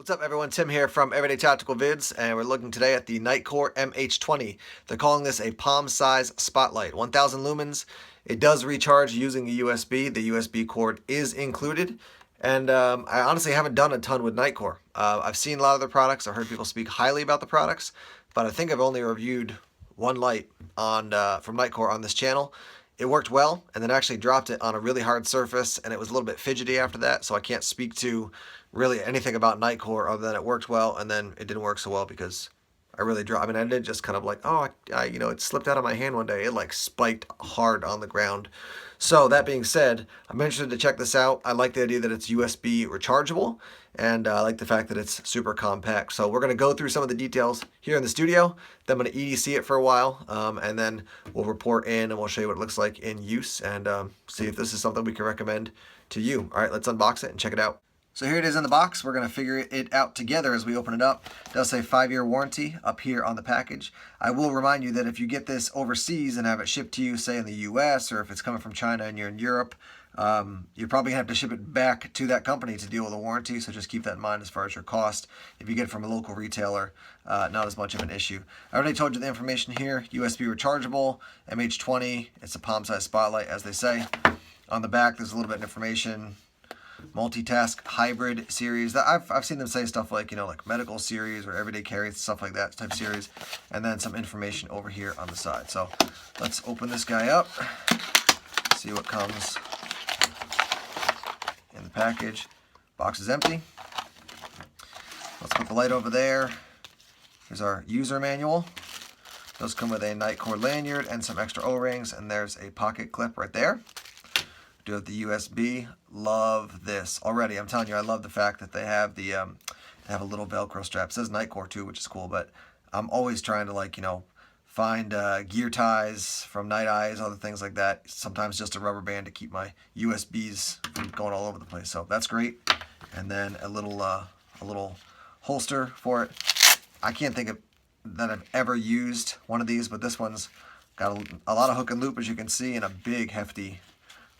What's up everyone, Tim here from Everyday Tactical Vids, and we're looking today at the Nitecore MH20. They're calling this a palm-size spotlight, 1000 lumens. It does recharge using a USB. The USB cord is included, and I honestly haven't done a ton with Nitecore. I've seen a lot of their products, I've heard people speak highly about the products, but I think I've only reviewed one light on from Nitecore on this channel. It worked well, and then actually dropped it on a really hard surface, and it was a little bit fidgety after that, so I can't speak to really anything about Nitecore other than it worked well, and then it didn't work so well because I really dropped. I mean, I did just kind of like, it slipped out of my hand one day. It like spiked hard on the ground. So that being said, I'm interested to check this out. I like the idea that it's USB rechargeable, and I like the fact that it's super compact. So we're going to go through some of the details here in the studio. Then I'm going to EDC it for a while, and then we'll report in and we'll show you what it looks like in use and see if this is something we can recommend to you. All right, let's unbox it and check it out. So here it is in the box. We're going to figure it out together as we open it up. It does say 5-year warranty up here on the package. I will remind you that if you get this overseas and have it shipped to you, say in the US, or if it's coming from China and you're in Europe, you're probably going to have to ship it back to that company to deal with the warranty, so just keep that in mind as far as your cost. If you get it from a local retailer, not as much of an issue. I already told you the information here. USB rechargeable, MH20. It's a palm-sized spotlight, as they say. On the back, there's a little bit of information. Multitask hybrid series. I've seen them say stuff like, like medical series or everyday carry, stuff like that type series, and then some information over here on the side. So let's open this guy up, see what comes in the package. Box is empty. Let's put the light over there. Here's our user manual. Those come with a Nitecore lanyard and some extra O-rings, and there's a pocket clip right there. Do have the USB. Love this already. I'm telling you, I love the fact that they have the they have a little Velcro strap. It says Nitecore too, which is cool. But I'm always trying to find gear ties from Night Eyes, other things like that. Sometimes just a rubber band to keep my USBs from going all over the place. So that's great. And then a little holster for it. I can't think of that I've ever used one of these, but this one's got a lot of hook and loop, as you can see, and a big hefty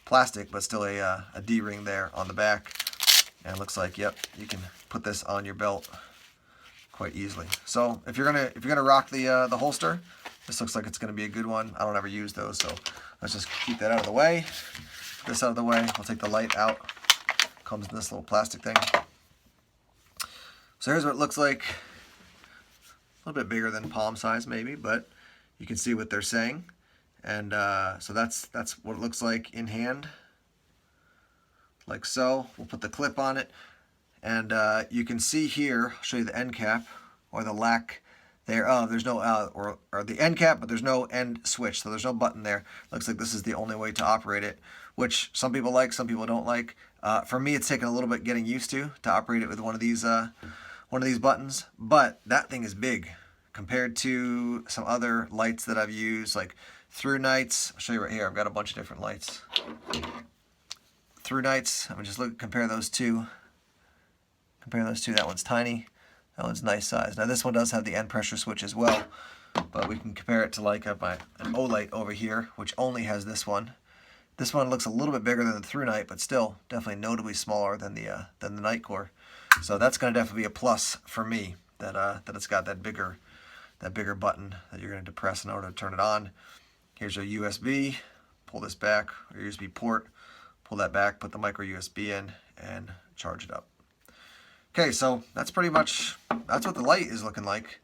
plastic, but still a D-ring there on the back. And it looks like, yep, you can put this on your belt quite easily. So if you're gonna rock the holster, this looks like it's gonna be a good one. I don't ever use those, so let's just keep that out of the way. Put this out of the way. We'll take the light out. Comes in this little plastic thing. So here's what it looks like. A little bit bigger than palm size maybe, but you can see what they're saying. And so that's what it looks like in hand, like so. We'll put the clip on it, and you can see here, I'll show you the end cap, or the lack thereof. There's no, or the end cap, but there's no end switch, so there's no button there. Looks like this is the only way to operate it, which some people like, some people don't like. For me, it's taken a little bit getting used to operate it with one of these buttons, but that thing is big compared to some other lights that I've used, like Through Nights. I'll show you right here. I've got a bunch of different lights. Through Nights. I'm just compare those two. Compare those two. That one's tiny. That one's nice size. Now this one does have the end pressure switch as well, but we can compare it to like an O-light over here, which only has this one. This one looks a little bit bigger than the Through Night, but still definitely notably smaller than the Nitecore. So that's going to definitely be a plus for me that it's got that bigger button that you're going to depress in order to turn it on. Here's your USB. Pull this back, or USB port. Pull that back, put the micro USB in, and charge it up. Okay, so that's pretty much, that's what the light is looking like.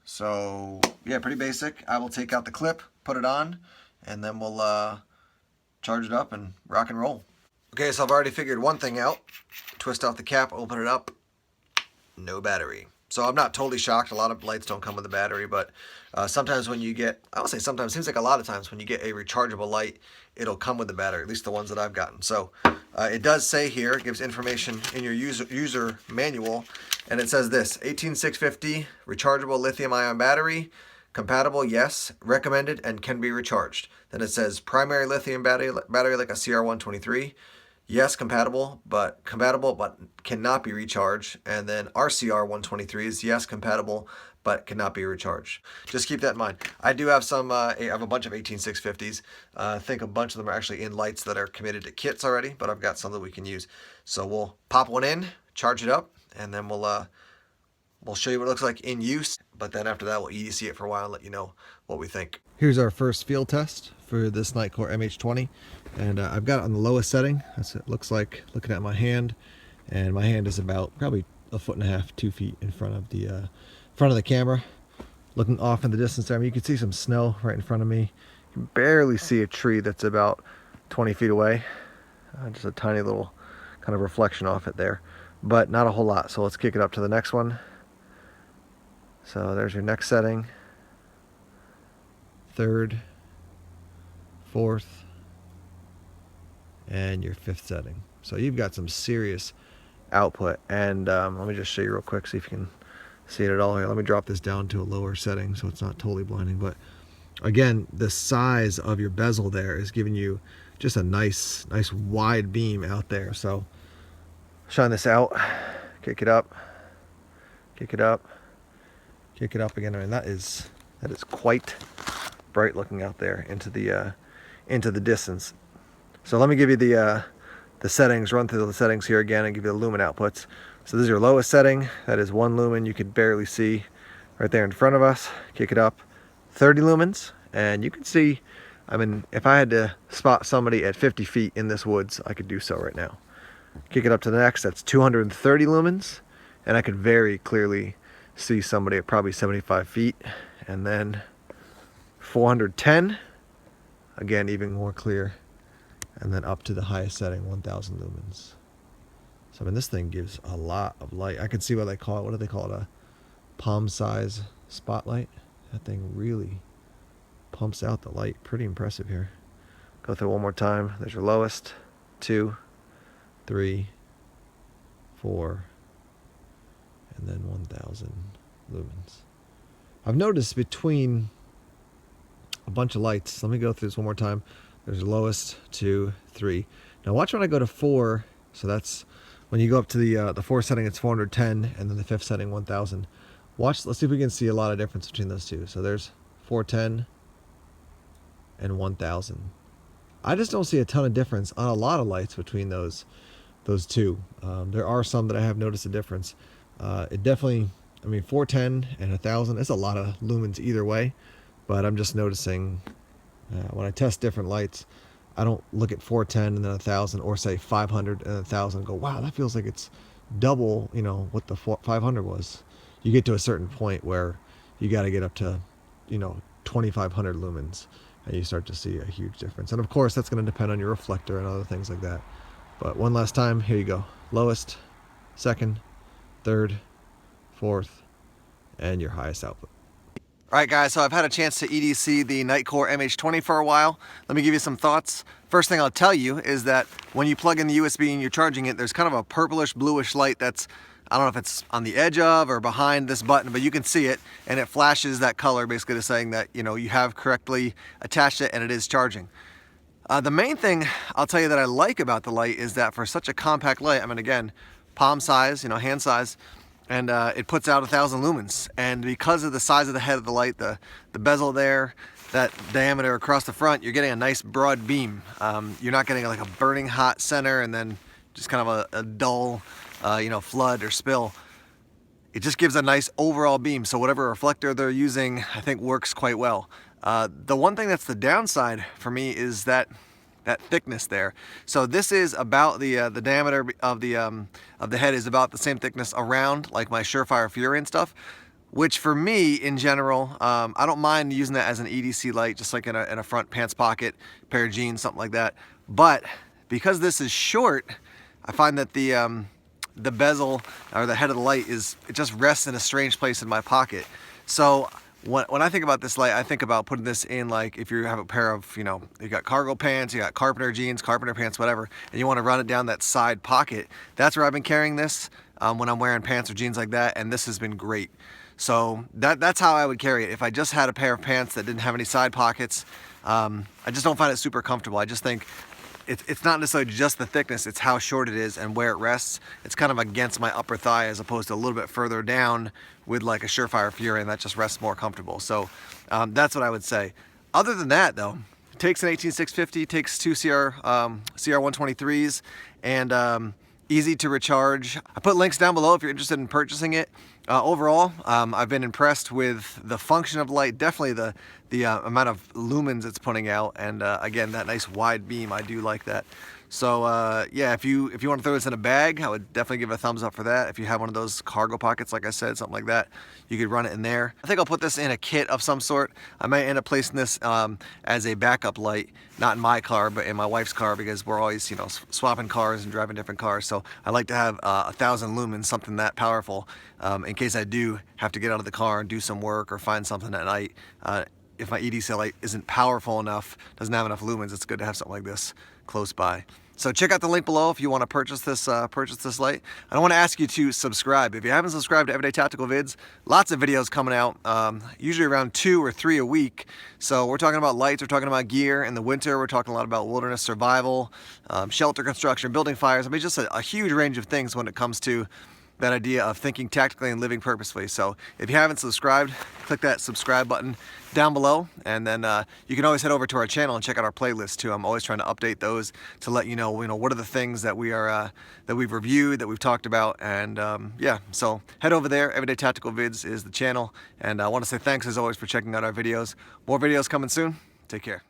So yeah, pretty basic. I will take out the clip, put it on, and then we'll charge it up and rock and roll. Okay, so I've already figured one thing out. Twist off the cap, open it up. No battery. So I'm not totally shocked. A lot of lights don't come with a battery, but sometimes when you get, I would say sometimes, seems like a lot of times when you get a rechargeable light, it'll come with a battery, at least the ones that I've gotten. So it does say here, it gives information in your user manual, and it says this: 18650 rechargeable lithium-ion battery, compatible, yes, recommended, and can be recharged. Then it says primary lithium battery like a CR123. Yes, compatible, but cannot be recharged. And then RCR123 is yes, compatible, but cannot be recharged. Just keep that in mind. I do have some, I have a bunch of 18650s. I think a bunch of them are actually in lights that are committed to kits already, but I've got some that we can use. So we'll pop one in, charge it up, and then we'll show you what it looks like in use, but then after that we'll EDC it for a while and let you know what we think. Here's our first field test for this Nitecore MH20, and I've got it on the lowest setting. That's what it looks like looking at my hand, and my hand is about probably 1.5 feet, 2 feet in front of the camera. Looking off in the distance there, I mean, you can see some snow right in front of me. You can barely see a tree that's about 20 feet away. Just a tiny little kind of reflection off it there, but not a whole lot. So let's kick it up to the next one. So there's your next setting, third, fourth, and your fifth setting. So you've got some serious output. And let me just show you real quick, see if you can see it at all here. Let me drop this down to a lower setting so it's not totally blinding. But again, the size of your bezel there is giving you just a nice wide beam out there. So shine this out, kick it up, kick it up, kick it up again. I mean, that is quite bright looking out there into the distance. So let me give you the settings, run through the settings here again and give you the lumen outputs. So this is your lowest setting. That is 1 lumen. You could barely see right there in front of us. Kick it up, 30 lumens. And you can see, I mean, if I had to spot somebody at 50 feet in this woods, I could do so right now. Kick it up to the next, that's 230 lumens. And I could very clearly see somebody at probably 75 feet. And then 410, again, even more clear. And then up to the highest setting, 1000 lumens. So I mean, this thing gives a lot of light. I can see what they call it. What do they call it? A palm size spotlight. That thing really pumps out the light. Pretty impressive here. Go through one more time. There's your lowest, 2, 3, 4, and then 1000 lumens. I've noticed between a bunch of lights, let me go through this one more time. There's the lowest, 2, 3. Now watch when I go to 4. So that's when you go up to the 4th setting, it's 410, and then the 5th setting, 1000. Watch. Let's see if we can see a lot of difference between those two. So there's 410 and 1000. I just don't see a ton of difference on a lot of lights between those two. There are some that I have noticed a difference. It definitely, I mean, 410 and 1000. It's a lot of lumens either way, but I'm just noticing. When I test different lights, I don't look at 410 and then 1000, or say 500 and 1000 and go, wow, that feels like it's double, you know, what the 500 was. You get to a certain point where you got to get up to, you know, 2500 lumens, and you start to see a huge difference. And of course, that's going to depend on your reflector and other things like that. But one last time, here you go. Lowest, second, third, fourth, and your highest output. Alright guys, so I've had a chance to EDC the Nitecore MH20 for a while. Let me give you some thoughts. First thing I'll tell you is that when you plug in the USB and you're charging it, there's kind of a purplish bluish light that's, I don't know if it's on the edge of or behind this button, but you can see it, and it flashes that color basically saying that, you know, you have correctly attached it and it is charging. The main thing I'll tell you that I like about the light is that for such a compact light, I mean, again, palm size, you know, hand size, and it puts out 1000 lumens. And because of the size of the head of the light, the bezel there, that diameter across the front, you're getting a nice broad beam. You're not getting like a burning hot center and then just kind of a dull, you know, flood or spill. It just gives a nice overall beam. So whatever reflector they're using, I think works quite well. The one thing that's the downside for me is that thickness there. So this is about the diameter of the head is about the same thickness around like my Surefire Fury and stuff, which for me in general, I don't mind using that as an EDC light, just like in a front pants pocket, pair of jeans, something like that. But because this is short, I find that the bezel or the head of the light it just rests in a strange place in my pocket. So when I think about this light, I think about putting this in, like, if you have a pair of, you know, you got cargo pants, you got carpenter jeans, carpenter pants, whatever, and you want to run it down that side pocket. That's where I've been carrying this when I'm wearing pants or jeans like that, and this has been great. So that's how I would carry it. If I just had a pair of pants that didn't have any side pockets, I just don't find it super comfortable. I just think it's not necessarily just the thickness, it's how short it is and where it rests. It's kind of against my upper thigh as opposed to a little bit further down with like a Surefire Fury, and that just rests more comfortable. So that's what I would say. Other than that though, it takes an 18650, takes two CR123s, and easy to recharge. I put links down below if you're interested in purchasing it. Overall, I've been impressed with the function of the light, definitely the amount of lumens it's putting out, and again, that nice wide beam, I do like that. So yeah, if you want to throw this in a bag, I would definitely give it a thumbs up for that. If you have one of those cargo pockets, like I said, something like that, you could run it in there. I think I'll put this in a kit of some sort. I might end up placing this as a backup light, not in my car, but in my wife's car, because we're always, you know, swapping cars and driving different cars. So I like to have 1,000 lumens, something that powerful, in case I do have to get out of the car and do some work or find something at night. If my EDC light isn't powerful enough, doesn't have enough lumens, it's good to have something like this close by. So check out the link below if you want to purchase this light. I want to ask you to subscribe. If you haven't subscribed to Everyday Tactical Vids, lots of videos coming out, usually around 2 or 3 a week. So we're talking about lights, we're talking about gear. In the winter, we're talking a lot about wilderness survival, shelter construction, building fires. I mean, just a huge range of things when it comes to that idea of thinking tactically and living purposefully. So if you haven't subscribed, click that subscribe button down below, and then you can always head over to our channel and check out our playlist too. I'm always trying to update those to let you know what are the things that we are that we've reviewed, that we've talked about, and yeah. So head over there. Everyday Tactical Vids is the channel, and I want to say thanks as always for checking out our videos. More videos coming soon. Take care.